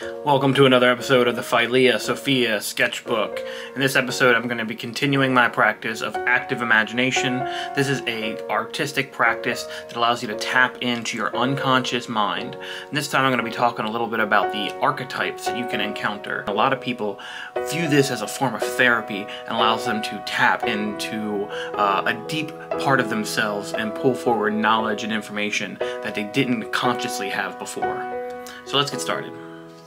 Welcome to another episode of the Philea Sophia Sketchbook. In this episode, I'm going to be continuing my practice of active imagination. This is an artistic practice that allows you to tap into your unconscious mind. And this time I'm going to be talking a little bit about the archetypes that you can encounter. A lot of people view this as a form of therapy and allows them to tap into a deep part of themselves and pull forward knowledge and information that they didn't consciously have before. So let's get started.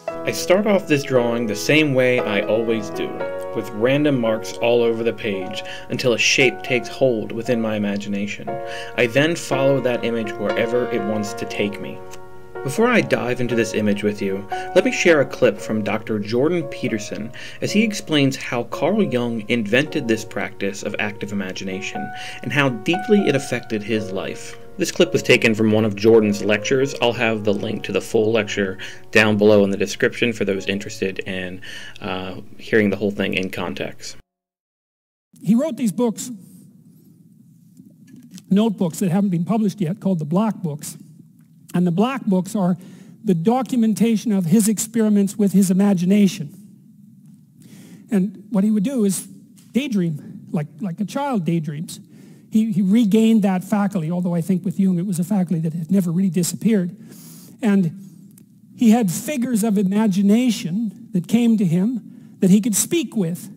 I start off this drawing the same way I always do, with random marks all over the page until a shape takes hold within my imagination. I then follow that image wherever it wants to take me. Before I dive into this image with you, let me share a clip from Dr. Jordan Peterson as he explains how Carl Jung invented this practice of active imagination and how deeply it affected his life. This clip was taken from one of Jordan's lectures. I'll have the link to the full lecture down below in the description for those interested in hearing the whole thing in context. He wrote these books, notebooks that haven't been published yet, called the Black Books. And the Black Books are the documentation of his experiments with his imagination. And what he would do is daydream, like a child daydreams. He regained that faculty, although I think with Jung it was a faculty that had never really disappeared. And he had figures of imagination that came to him that he could speak with.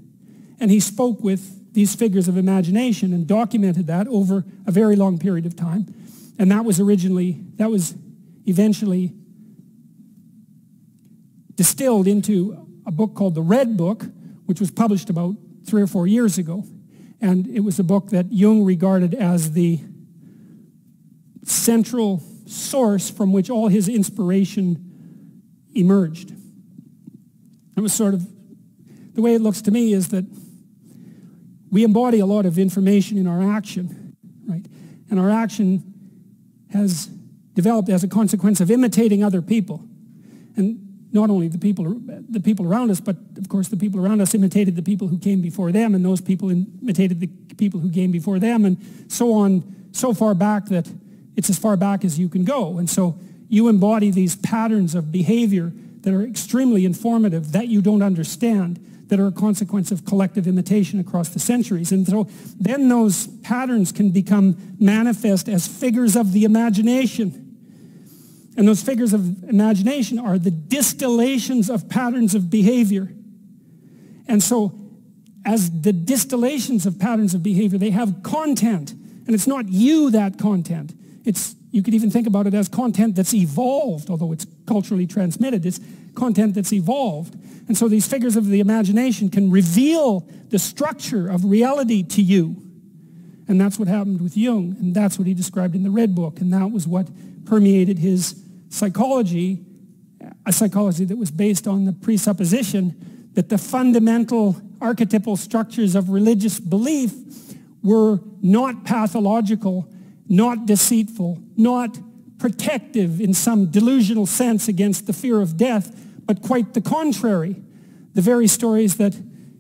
And he spoke with these figures of imagination and documented that over a very long period of time. And that was eventually distilled into a book called The Red Book, which was published about 3 or 4 years ago. And it was a book that Jung regarded as the central source from which all his inspiration emerged. It was sort of, the way it looks to me is that we embody a lot of information in our action, right? And our action has developed as a consequence of imitating other people. And not only the people around us, but of course the people around us imitated the people who came before them, and those people imitated the people who came before them, and so on, so far back that it's as far back as you can go. And so you embody these patterns of behavior that are extremely informative, that you don't understand, that are a consequence of collective imitation across the centuries. And so then those patterns can become manifest as figures of the imagination. And those figures of imagination are the distillations of patterns of behavior. And so, as the distillations of patterns of behavior, they have content. And it's not you, that content. You could even think about it as content that's evolved, although it's culturally transmitted. It's content that's evolved. And so these figures of the imagination can reveal the structure of reality to you. And that's what happened with Jung. And that's what he described in the Red Book. And that was what permeated his psychology, a psychology that was based on the presupposition that the fundamental archetypal structures of religious belief were not pathological, not deceitful, not protective in some delusional sense against the fear of death, but quite the contrary. The very stories that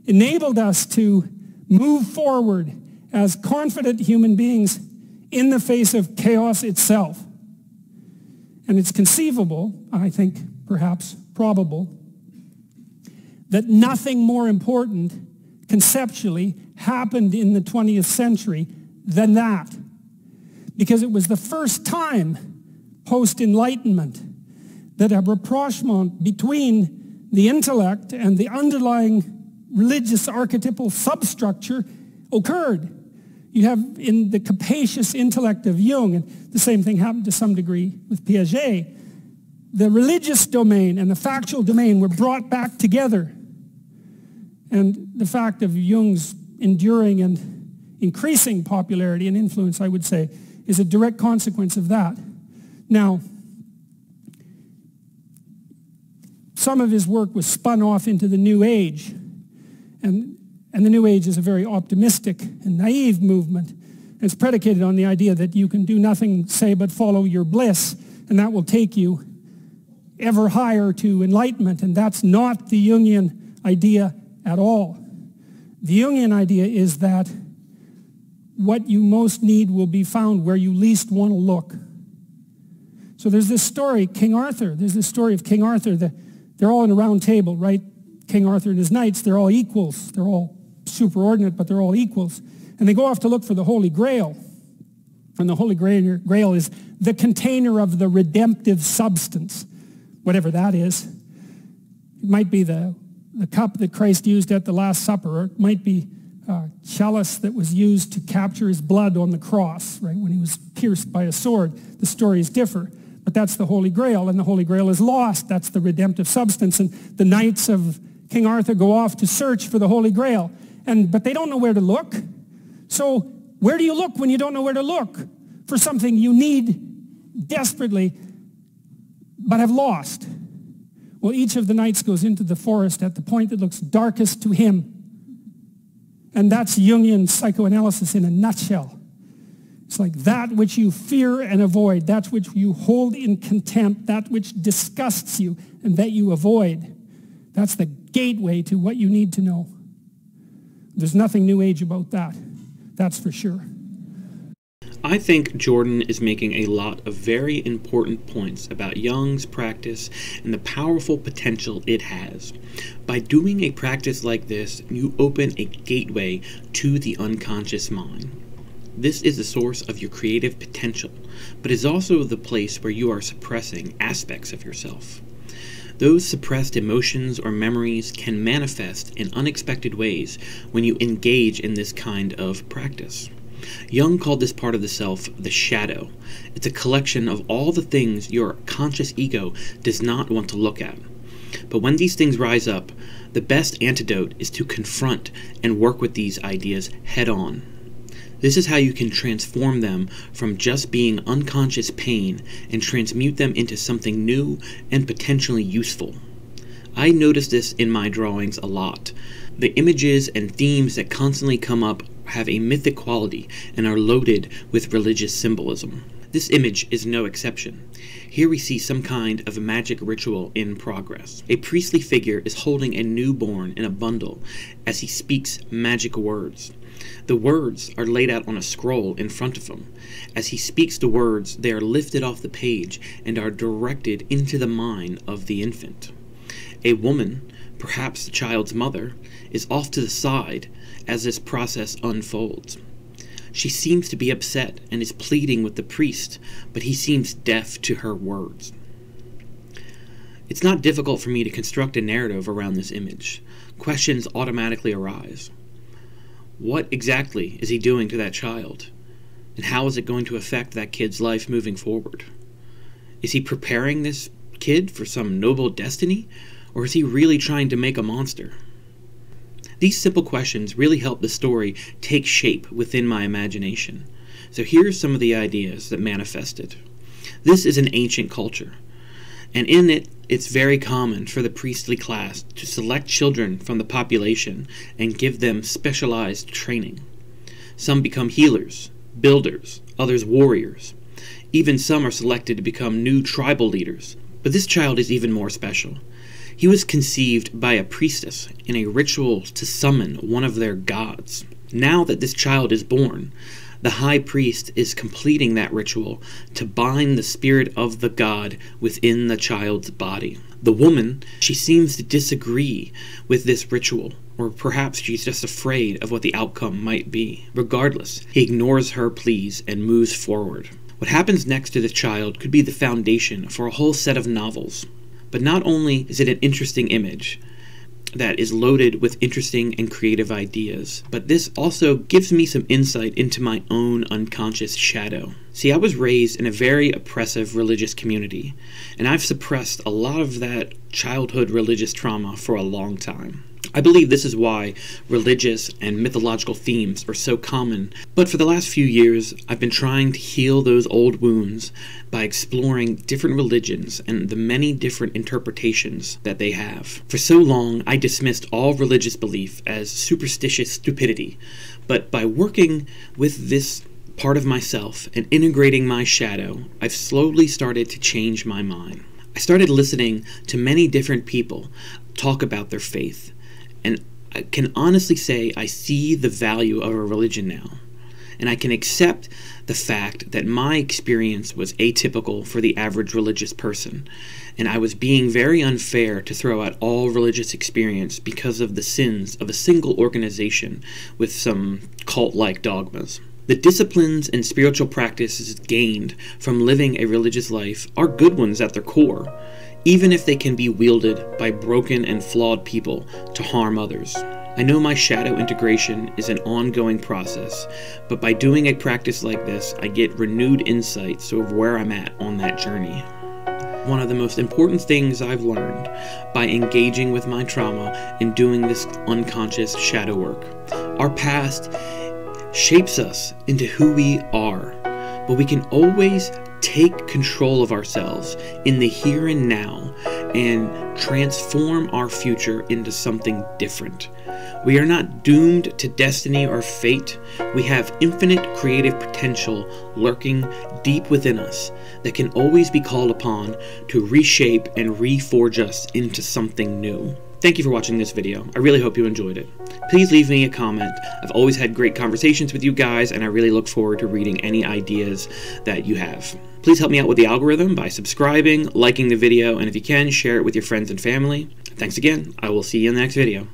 enabled us to move forward as confident human beings in the face of chaos itself. And it's conceivable, I think perhaps probable, that nothing more important conceptually happened in the 20th century than that. Because it was the first time post-Enlightenment that a rapprochement between the intellect and the underlying religious archetypal substructure occurred. You have in the capacious intellect of Jung, and the same thing happened to some degree with Piaget, the religious domain and the factual domain were brought back together. And the fact of Jung's enduring and increasing popularity and influence, I would say, is a direct consequence of that. Now, some of his work was spun off into the New Age, and the New Age is a very optimistic and naive movement. And it's predicated on the idea that you can do nothing, say, but follow your bliss, and that will take you ever higher to enlightenment. And that's not the Jungian idea at all. The Jungian idea is that what you most need will be found where you least want to look. So there's this story, King Arthur. There's this story of King Arthur, the they're all in a round table, right? King Arthur and his knights, they're all equals. They're all superordinate, but they're all equals. And they go off to look for the Holy Grail. And the Holy Grail is the container of the redemptive substance, whatever that is. It might be the cup that Christ used at the Last Supper, or it might be a chalice that was used to capture his blood on the cross, right, when he was pierced by a sword. The stories differ, but that's the Holy Grail, and the Holy Grail is lost. That's the redemptive substance, and the knights of King Arthur go off to search for the Holy Grail, but they don't know where to look. So where do you look when you don't know where to look for something you need desperately but have lost? Well, each of the knights goes into the forest at the point that looks darkest to him. And that's Jungian psychoanalysis in a nutshell. It's like that which you fear and avoid, that which you hold in contempt, that which disgusts you and that you avoid. That's the gateway to what you need to know. There's nothing New Age about that. That's for sure. I think Jordan is making a lot of very important points about Jung's practice and the powerful potential it has. By doing a practice like this, you open a gateway to the unconscious mind. This is the source of your creative potential, but is also the place where you are suppressing aspects of yourself. Those suppressed emotions or memories can manifest in unexpected ways when you engage in this kind of practice. Jung called this part of the self the shadow. It's a collection of all the things your conscious ego does not want to look at. But when these things rise up, the best antidote is to confront and work with these ideas head on. This is how you can transform them from just being unconscious pain and transmute them into something new and potentially useful. I notice this in my drawings a lot. The images and themes that constantly come up have a mythic quality and are loaded with religious symbolism. This image is no exception. Here we see some kind of magic ritual in progress. A priestly figure is holding a newborn in a bundle as he speaks magic words. The words are laid out on a scroll in front of him. As he speaks the words, they are lifted off the page and are directed into the mind of the infant. A woman, perhaps the child's mother, is off to the side as this process unfolds. She seems to be upset and is pleading with the priest, but he seems deaf to her words. It's not difficult for me to construct a narrative around this image. Questions automatically arise. What exactly is he doing to that child? And how is it going to affect that kid's life moving forward? Is he preparing this kid for some noble destiny, or is he really trying to make a monster? These simple questions really help the story take shape within my imagination. So here's some of the ideas that manifested. This is an ancient culture, and in it, it's very common for the priestly class to select children from the population and give them specialized training. Some become healers, builders, others warriors. Even some are selected to become new tribal leaders. But this child is even more special. He was conceived by a priestess in a ritual to summon one of their gods. Now that this child is born, the high priest is completing that ritual to bind the spirit of the god within the child's body. The woman, she seems to disagree with this ritual, or perhaps she's just afraid of what the outcome might be. Regardless, he ignores her pleas and moves forward. What happens next to the child could be the foundation for a whole set of novels. But not only is it an interesting image that is loaded with interesting and creative ideas, but this also gives me some insight into my own unconscious shadow. See, I was raised in a very oppressive religious community, and I've suppressed a lot of that childhood religious trauma for a long time. I believe this is why religious and mythological themes are so common, but for the last few years, I've been trying to heal those old wounds by exploring different religions and the many different interpretations that they have. For so long, I dismissed all religious belief as superstitious stupidity, but by working with this part of myself and integrating my shadow, I've slowly started to change my mind. I started listening to many different people talk about their faith, and I can honestly say I see the value of a religion now. and I can accept the fact that my experience was atypical for the average religious person, and I was being very unfair to throw out all religious experience because of the sins of a single organization with some cult-like dogmas. The disciplines and spiritual practices gained from living a religious life are good ones at their core, even if they can be wielded by broken and flawed people to harm others. I know my shadow integration is an ongoing process, but by doing a practice like this, I get renewed insights of where I'm at on that journey. One of the most important things I've learned by engaging with my trauma and doing this unconscious shadow work. Our past shapes us into who we are, but we can always take control of ourselves in the here and now and transform our future into something different. We are not doomed to destiny or fate. We have infinite creative potential lurking deep within us that can always be called upon to reshape and reforge us into something new. Thank you for watching this video. I really hope you enjoyed it. Please leave me a comment. I've always had great conversations with you guys, and I really look forward to reading any ideas that you have. Please help me out with the algorithm by subscribing, liking the video, and if you can, share it with your friends and family. Thanks again. I will see you in the next video.